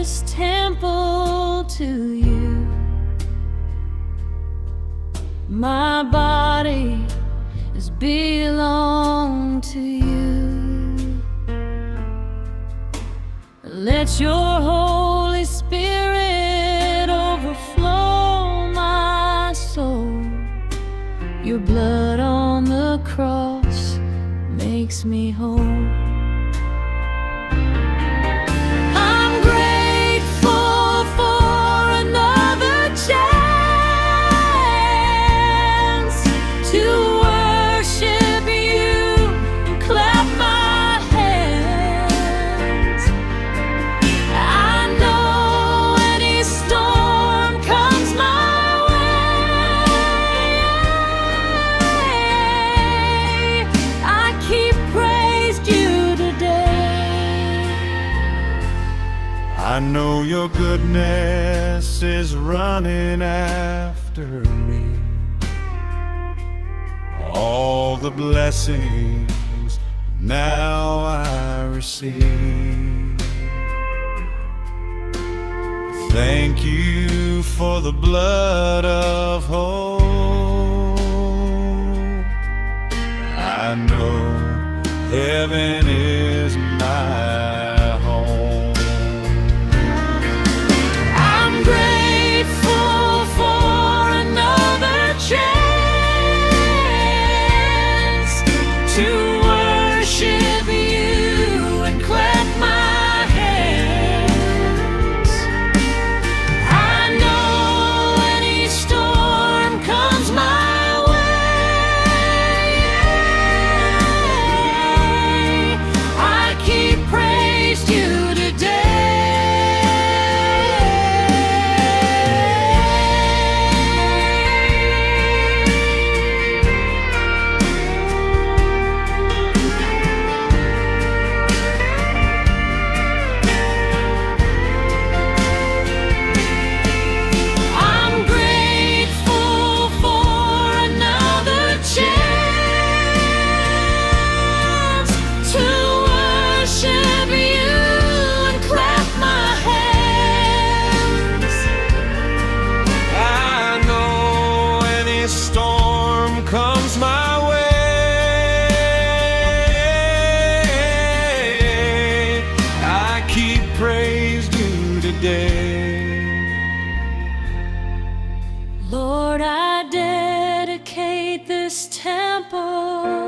this temple to you. My body is belong to you. Let your Holy Spirit overflow my soul. Your blood on the cross makes me whole. I'm grateful for another chance to worship you and clap my hands. I know any storm comes my way, I keep praised you today. I know your goodness is running after me. All the blessings now I receive. Thank you for the blood of hope. I know heaven is my home. I'm grateful for another chance to worship you and clap my hands. I know any storm comes my way, I keep praised you today. I'm grateful for another chance to worship you and clap my hands. I know any storm comes my way, I keep praised you today. Lord, I dedicate this temple